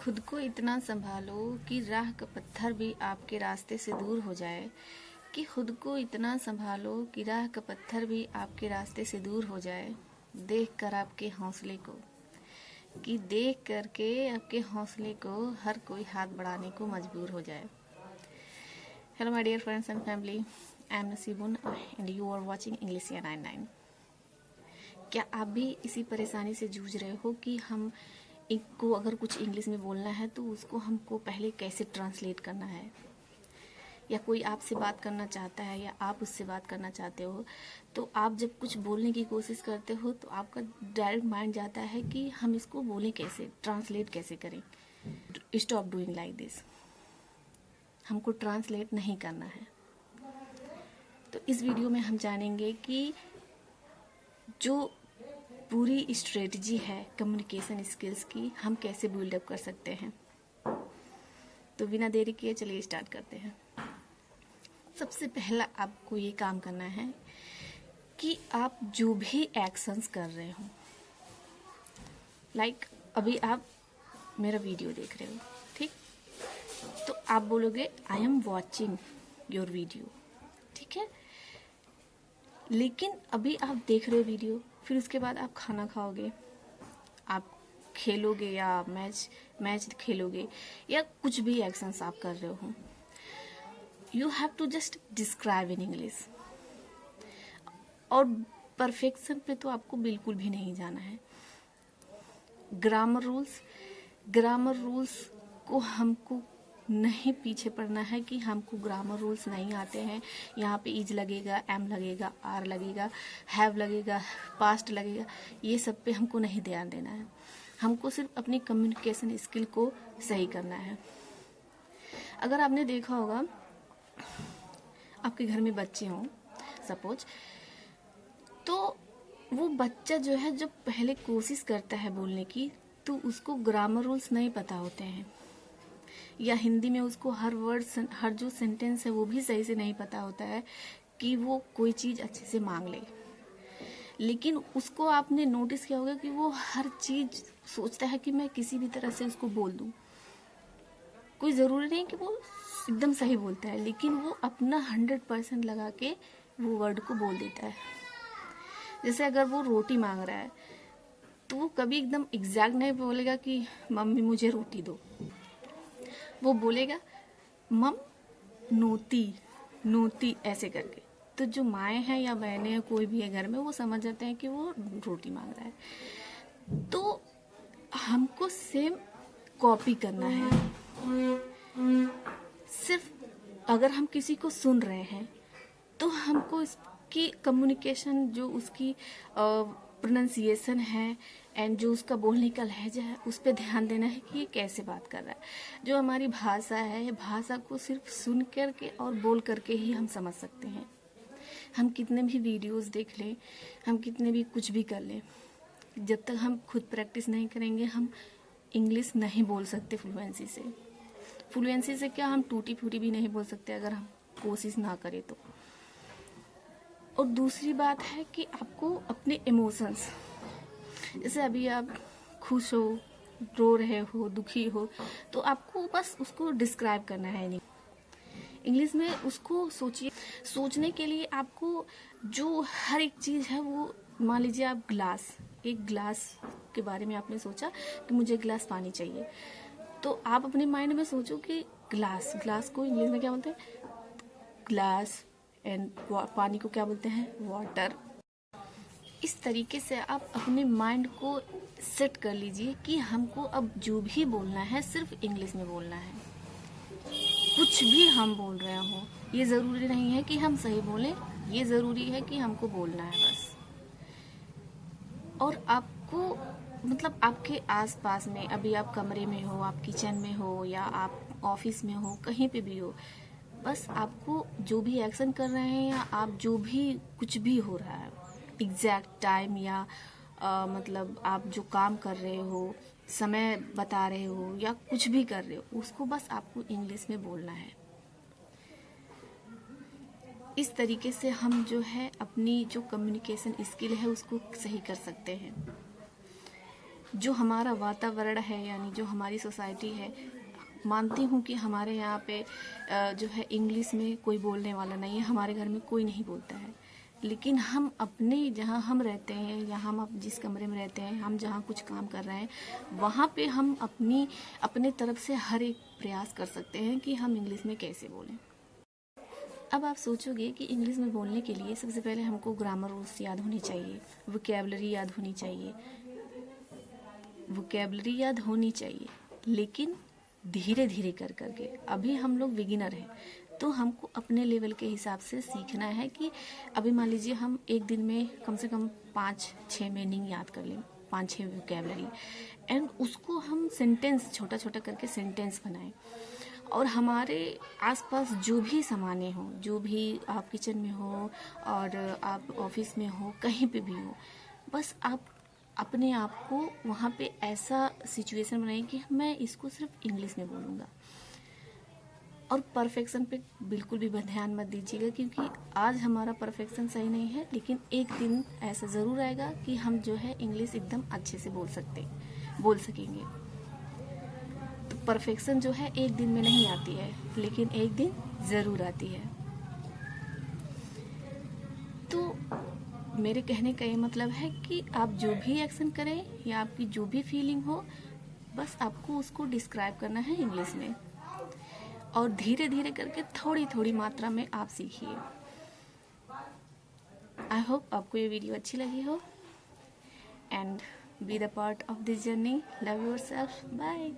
खुद को इतना संभालो कि राह का पत्थर भी आपके रास्ते से दूर हो जाए। कि खुद को इतना संभालो कि राह का पत्थर भी आपके रास्ते से दूर हो जाए। देख कर आपके हौसले को, कि देख करके आपके हौसले को हर कोई हाथ बढ़ाने को मजबूर हो जाए। Hello my dear friends and family, I am Nasibun and you are watching Englishia 99। क्या आप भी इसी परेशानी से जूझ रहे हो कि हम को अगर कुछ इंग्लिश में बोलना है तो उसको हमको पहले कैसे ट्रांसलेट करना है, या कोई आपसे बात करना चाहता है या आप उससे बात करना चाहते हो, तो आप जब कुछ बोलने की कोशिश करते हो तो आपका डायरेक्ट माइंड जाता है कि हम इसको बोलें कैसे, ट्रांसलेट कैसे करें। Stop doing like this. हमको ट्रांसलेट नहीं करना है। तो इस वीडियो में हम जानेंगे कि जो पूरी स्ट्रेटजी है कम्युनिकेशन स्किल्स की, हम कैसे बिल्डअप कर सकते हैं। तो बिना देरी किए चलिए स्टार्ट करते हैं। सबसे पहला आपको ये काम करना है कि आप जो भी एक्शंस कर रहे हो, लाइक अभी आप मेरा वीडियो देख रहे हो, ठीक, तो आप बोलोगे I am watching your video, ठीक है। लेकिन अभी आप देख रहे हो वीडियो, फिर उसके बाद आप खाना खाओगे, आप खेलोगे या मैच खेलोगे या कुछ भी एक्शंस आप कर रहे हो, you have to just describe in English. और परफेक्शन पे तो आपको बिल्कुल भी नहीं जाना है। ग्रामर रूल्स को हमको नहीं पीछे पड़ना है कि हमको ग्रामर रूल्स नहीं आते हैं। यहाँ पे इज लगेगा, एम लगेगा, आर लगेगा, हैव लगेगा, पास्ट लगेगा, ये सब पे हमको नहीं ध्यान देना है। हमको सिर्फ अपनी कम्युनिकेशन स्किल को सही करना है। अगर आपने देखा होगा, आपके घर में बच्चे हों सपोज, तो वो बच्चा जो है जब पहले कोशिश करता है बोलने की, तो उसको ग्रामर रूल्स नहीं पता होते हैं, या हिंदी में उसको हर वर्ड, हर जो सेंटेंस है वो भी सही से नहीं पता होता है कि वो कोई चीज़ अच्छे से मांग ले। लेकिन उसको आपने नोटिस किया होगा कि वो हर चीज़ सोचता है कि मैं किसी भी तरह से उसको बोल दूं। कोई ज़रूरी नहीं कि वो एकदम सही बोलता है, लेकिन वो अपना 100% लगा के वो वर्ड को बोल देता है। जैसे अगर वो रोटी मांग रहा है तो वो कभी एकदम एग्जैक्ट नहीं बोलेगा कि मम्मी मुझे रोटी दो। वो बोलेगा मम नोती ऐसे करके। तो जो माएँ हैं या बहनें हैं, कोई भी है घर में, वो समझ जाते हैं कि वो रोटी मांग रहा है। तो हमको सेम कॉपी करना है। सिर्फ अगर हम किसी को सुन रहे हैं तो हमको इसकी कम्युनिकेशन, जो उसकी प्रोनाउंसिएशन है एंड जो उसका बोलने का लहजा है, उस पर ध्यान देना है कि ये कैसे बात कर रहा है। जो हमारी भाषा है, भाषा को सिर्फ सुन करके और बोल करके ही हम समझ सकते हैं। हम कितने भी वीडियोस देख लें, हम कितने भी कुछ भी कर लें, जब तक हम खुद प्रैक्टिस नहीं करेंगे हम इंग्लिश नहीं बोल सकते फ्लुएंसी से। फ्लुएंसी से क्या, हम टूटी फूटी भी नहीं बोल सकते अगर हम कोशिश ना करें तो। और दूसरी बात है कि आपको अपने इमोशंस, जैसे अभी आप खुश हो, रो रहे हो, दुखी हो, तो आपको बस उसको डिस्क्राइब करना है। नहीं, इंग्लिश में उसको सोचिए। सोचने के लिए आपको जो हर एक चीज़ है वो, मान लीजिए आप एक गिलास के बारे में आपने सोचा कि मुझे गिलास पानी चाहिए, तो आप अपने माइंड में सोचो कि ग्लास को इंग्लिश में क्या बोलते हैं, ग्लास, एंड पानी को क्या बोलते हैं, वाटर। इस तरीके से आप अपने माइंड को सेट कर लीजिए कि हमको अब जो भी बोलना है सिर्फ इंग्लिश में बोलना है। कुछ भी हम बोल रहे हो, ये ज़रूरी नहीं है कि हम सही बोलें, ये ज़रूरी है कि हमको बोलना है बस। और आपको मतलब आपके आसपास में, अभी आप कमरे में हो, आप किचन में हो, या आप ऑफिस में हो, कहीं पे भी हो, बस आपको जो भी एक्शन कर रहे हैं या आप जो भी कुछ भी हो रहा है, एग्जैक्ट टाइम या मतलब आप जो काम कर रहे हो, समय बता रहे हो या कुछ भी कर रहे हो, उसको बस आपको इंग्लिश में बोलना है। इस तरीके से हम जो है अपनी जो कम्युनिकेशन स्किल है उसको सही कर सकते हैं। जो हमारा वातावरण है, यानी जो हमारी सोसाइटी है, मानती हूँ कि हमारे यहाँ पे जो है इंग्लिश में कोई बोलने वाला नहीं है, हमारे घर में कोई नहीं बोलता है। लेकिन हम अपने जहाँ हम रहते हैं, या हम अब जिस कमरे में रहते हैं, हम जहाँ कुछ काम कर रहे हैं, वहाँ पे हम अपने तरफ से हर एक प्रयास कर सकते हैं कि हम इंग्लिश में कैसे बोलें। अब आप सोचोगे कि इंग्लिश में बोलने के लिए सबसे पहले हमको ग्रामर रूल्स याद होनी चाहिए, वोकैबलरी याद होनी चाहिए, वोकैबलरी याद होनी चाहिए। लेकिन धीरे धीरे कर करके, अभी हम लोग बिगिनर हैं, तो हमको अपने लेवल के हिसाब से सीखना है कि अभी मान लीजिए हम एक दिन में कम से कम 5-6 मीनिंग याद कर लें, 5-6 वोकैबलरी, एंड उसको हम सेंटेंस छोटा छोटा करके सेंटेंस बनाएं। और हमारे आसपास जो भी सामानें हो, जो भी आप किचन में हो और आप ऑफिस में हो, कहीं पे भी हो, बस आप अपने आप को वहाँ पे ऐसा सिचुएशन बनाइए कि मैं इसको सिर्फ इंग्लिश में बोलूँगा। और परफेक्शन पे बिल्कुल भी ध्यान मत दीजिएगा, क्योंकि आज हमारा परफेक्शन सही नहीं है, लेकिन एक दिन ऐसा ज़रूर आएगा कि हम जो है इंग्लिश एकदम अच्छे से बोल सकेंगे। तो परफेक्शन जो है एक दिन में नहीं आती है, लेकिन एक दिन ज़रूर आती है। तो मेरे कहने का ये मतलब है कि आप जो भी एक्शन करें या आपकी जो भी फीलिंग हो, बस आपको उसको डिस्क्राइब करना है इंग्लिश में, और धीरे धीरे करके थोड़ी थोड़ी मात्रा में आप सीखिए। आई होप आपको ये वीडियो अच्छी लगी हो, and be the part of this journey. Love yourself, bye.